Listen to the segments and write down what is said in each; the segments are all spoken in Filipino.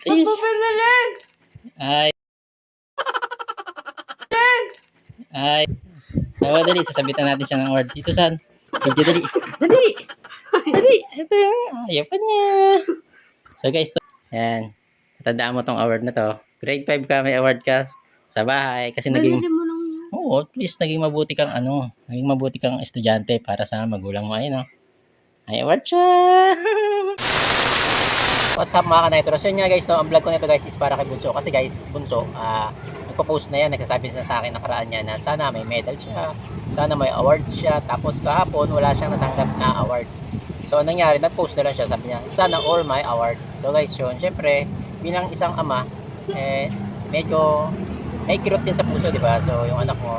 Is. Pinili! Ay. Ay. Oo, dali. Sasabitan natin siya ng award. Dito, San. Medyo dali. Dali. Dali. Ito yung ayaw pa niya. So, guys, to. Yan. Tandaan mo tong award na to. Grade 5 ka, may award ka sa bahay. Kasi naging, Binili mo lang yan. oo, at least naging mabuti kang naging mabuti kang estudyante para sa magulang mo. Ayun, no? May award siya. What's up mga kanaytros? Yun nga guys, no, ang vlog ko nito guys is para kay Bunso. Kasi guys, Bunso, nagpo-post na yan, nagsasabi sa akin nakaraan niya na sana may medal siya, sana may award siya. Tapos kahapon, wala siyang natanggap na award. So, anong nangyari, nag-post na lang siya, sabi niya, sana all my award. So guys, yun, syempre, bilang isang ama, medyo may kirot din sa puso, di ba? So, yung anak mo,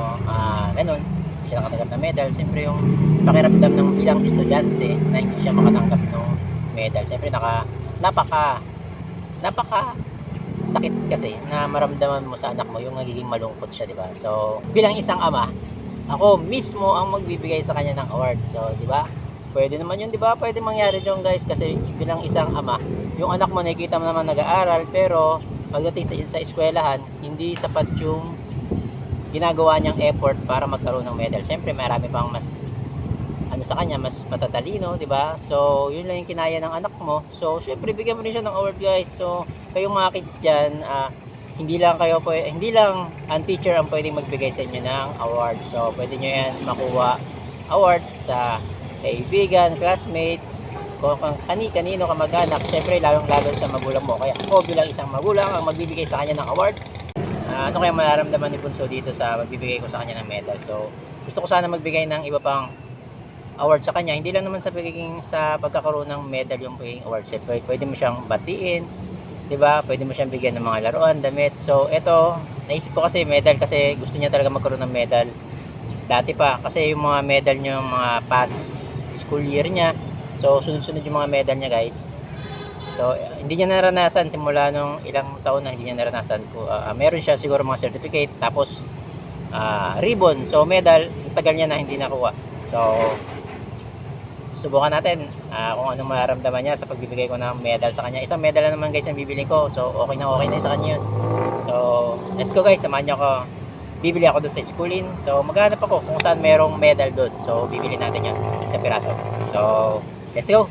ganun, hindi siya nakatanggap na medal. Siyempre, yung pakiramdam ng bilang estudyante na hindi siya makatanggap ng medal. Siyempre, napaka sakit kasi na maramdaman mo sa anak mo yung nagiging malungkot siya, di ba? So, bilang isang ama, ako mismo ang magbibigay sa kanya ng award. So, di ba? Pwede naman yun, di ba? Pwede mangyari yun, guys, kasi bilang isang ama, yung anak mo nakikita mo naman nag-aaral, pero pagdating sa eskwelahan, hindi sapat yung ginagawa niyang effort para magkaroon ng medal. Siyempre, marami pang mas sa kanya, mas matatalino, di ba? So, yun lang yung kinaya ng anak mo. So, syempre, bigyan mo rin siya ng award, guys. So, kayong mga kids dyan, hindi lang ang teacher ang pwedeng magbigay sa inyo ng award. So, pwede nyo yan makuha award sa kaibigan, classmate, kung kanino kamag-anak. Syempre, lalong-lalo sa magulang mo. Kaya ako bilang isang magulang ang magbibigay sa kanya ng award. Ano kaya mararamdaman ni Bunso dito sa magbibigay ko sa kanya ng medal? So, gusto ko sana magbigay ng iba pang award sa kanya, hindi lang naman sa pagkakaroon ng medal yung pagiging award. Pwede mo siyang batiin, 'di ba? Pwede mo siyang bigyan ng mga laruan, damit. So, ito, naisip ko kasi medal kasi gusto niya talaga magkaroon ng medal. Dati pa kasi yung mga medal niya, yung mga past school year niya. So, sunod-sunod yung mga medal niya, guys. So, hindi niya naranasan simula nung ilang taon na hindi niya naranasan. Meron siya siguro mga certificate, tapos ribbon. So, medal, tagal niya na hindi nakuha. So, subukan natin kung anong mararamdaman niya sa pagbibigay ko ng medal sa kanya. Isang medal na naman guys ang bibili ko. So okay na sa kanya yun. So let's go guys, samahan niyo ako. Bibili ako doon sa schooling. So maghanap ako kung saan merong medal doon. So bibili natin yun, isang piraso. So let's go.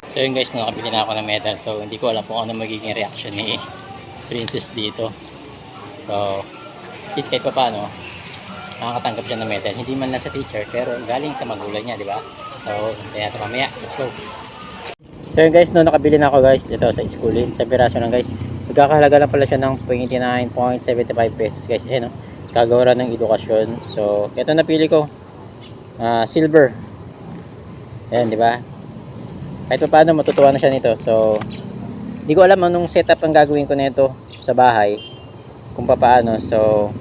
So yun guys, nakabili na ako ng medal. So hindi ko alam kung ano magiging reaction ni Princess dito. So, at least kahit pa paano, nakakatanggap siya ng medal. Hindi man lang sa teacher, pero galing sa magulang niya, di ba? So, kaya ito mamaya. Let's go. So, yun guys, no, nakabili na ako guys. Ito sa schooling. Sa piraso lang guys. Magkakahalaga lang pala siya ng 29.75 pesos guys. Eh, no? Kagawaran ng edukasyon. So, ito napili ko. Silver. Ayan, di ba? Kahit pa paano, matutuwa na siya nito. So, hindi ko alam anong setup ang gagawin ko nito sa bahay. Kung paano. So,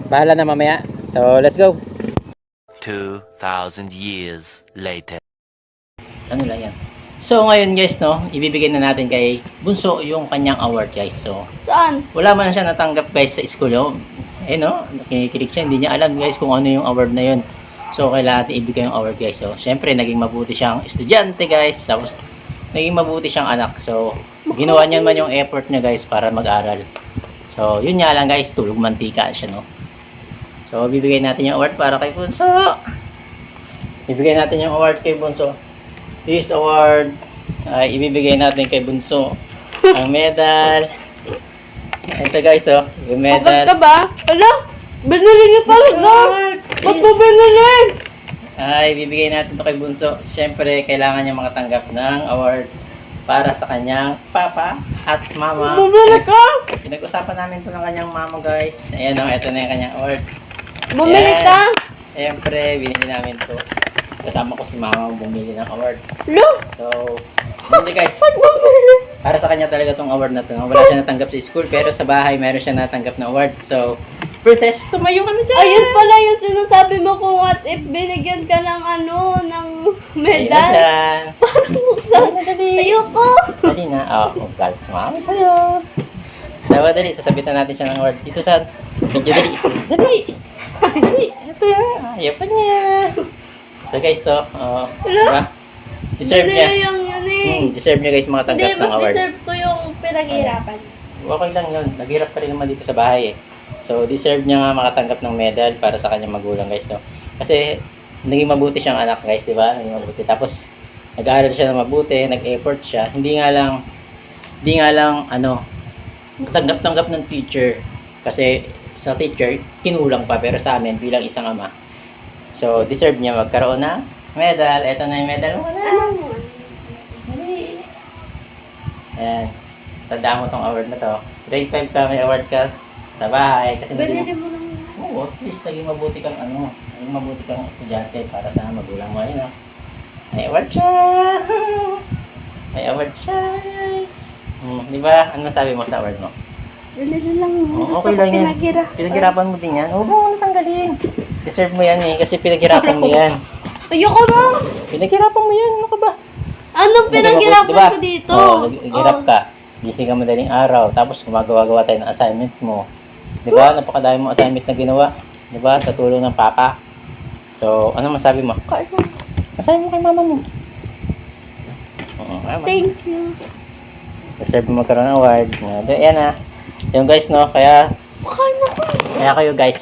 bahala na mamaya. So, let's go. 2,000 years later. Ano lang yan. So, ngayon guys, no, ibibigay na natin kay Bunso yung kanyang award guys. So, Saan? wala man siya natanggap guys sa school. No? No, nakikinig siya. Hindi niya alam guys kung ano yung award na yun. So, kailangan natin ibigay yung award guys. So, syempre, naging mabuti siyang estudyante guys. Tapos, naging mabuti siyang anak. So, ginawa niya man yung effort niya guys para mag-aral. So, yun nga lang guys, tulog mantika siya, no? So, bibigay natin yung award para kay Bunso. Ibigay natin yung award kay Bunso. This award, ibibigay natin kay Bunso. Ang medal. Ito guys, oh, yung medal. Bakit ka ba? Ala, binili niya talaga. Ba't mo binili? Ibibigay natin to kay Bunso. Siyempre, kailangan niya makatanggap ng award para sa kanyang papa at mama. Bumili ka? Pinag-usapan namin ito ng kanyang mama guys. Ayan o, ito na yung kanyang award. Bumili ka? Siyempre, binili namin ito. Kasama ko si mama bumili ng award. Lo? So, hindi guys. Ba't bumili? Para sa kanya talaga itong award na ito. Wala siya natanggap sa school, pero sa bahay meron siya natanggap na award. So, Princess, tumayo ka na dyan. Ayun pala yung sinasabi mo kung what if binigyan ka ng ng medal. Ayun na dyan. Ayoko. Dali na. Oh, galit si mama sa'yo. Dawa dali, sasabitan natin siya ng award. Dito sa medyo dali. Dali. Dali. Ito yan. Ayaw pa niya. So guys, to, Wala. diba? Deserve Hindi niya. na yung yun eh. Deserve niya guys Hindi, makatanggap ng mas award. deserve ko yung pinaghihirapan. Okay lang yun. Naghirap pa rin naman dito sa bahay eh. So, deserve niya nga makatanggap ng medal para sa kanyang magulang guys, no? Kasi, naging mabuti siyang anak guys, di ba? Naging mabuti. Tapos, nag-aaral siya na mabuti, nag-effort siya. Hindi nga lang, tanggap-tanggap ng teacher. Kasi, sa teacher, kinulang pa. Pero sa amin, bilang isang ama. So, deserve niya magkaroon ng medal. Ito na yung medal mo na. Ano? Ayan. Tandaan mo tong award na to. Grade 5 ka, may award ka sa bahay. Kasi Binili mo lang. oo, at least naging mabuti kang estudyante para sa magulang mo. Ayun, may award siya! May award siya, guys! Di ba? Ano masabi mo sa award mo? Binili lang mo. Oo, okay lang yan. Pinaghirapan mo din yan. Oo, huwag mo natanggalin. Deserve mo yan eh, kasi pinaghirapan mo yan. Ayoko na! Pinaghirapan mo yan, ano ka ba? Ano pinaghirapan Diba? ko dito? Oo, naghirap ka. Gising ka madaling araw, tapos gumagawa-gawa tayo ng assignment mo. Di ba? Napakadami mong assignment na ginawa. Di ba? Sa tulong ng papa. So, ano masabi mo? Kain mo. Masabi mo kay mama mo. Oo, mama. Thank you. Deserve mo magkaroon ng award. Yan na. Yung guys, no? Kaya kayo guys,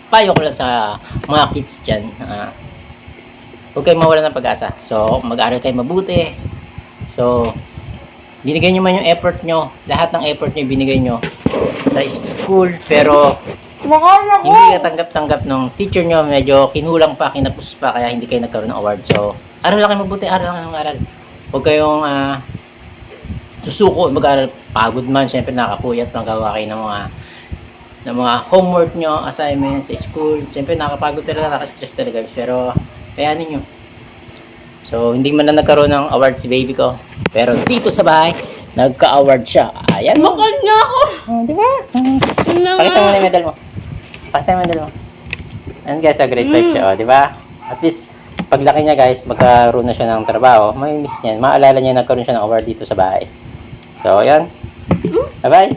payo ko lang sa mga kids dyan. Huwag kayong mawala ng pag-asa. So, mag-aaral kayo mabuti. So, binigay nyo man yung effort nyo. Lahat ng effort nyo binigay nyo sa school. Pero, hindi ka tanggap-tanggap ng teacher nyo. Medyo kinulang pa, kinapos pa. Kaya hindi kayo nagkaroon ng award. So, aral lang kayo mabuti. Aral lang ng aral. Huwag kayong susuko. Mag-aaral pagod man. Siyempre, nakakapuyat. Magawa kayo ng mga homework nyo, assignments sa school. Siyempre, nakakapagod talaga. Nakastress talaga. Pero, kayanin nyo. So, hindi man na nagkaroon ng award si baby ko. Pero dito sa bahay, nagka-award siya. Ayan. Bakal niya ako. Di ba? Pakita mo na yung medal mo. Pakita mo yung medal mo. Ayan guys, sa grade 5 siya. Di ba? At least, paglaki niya guys, magkaroon na siya ng trabaho. May miss niya. Maalala niya nagkaroon siya ng award dito sa bahay. So, ayan. Bye-bye.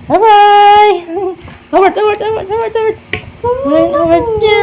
Bye-bye. Award. Award niya.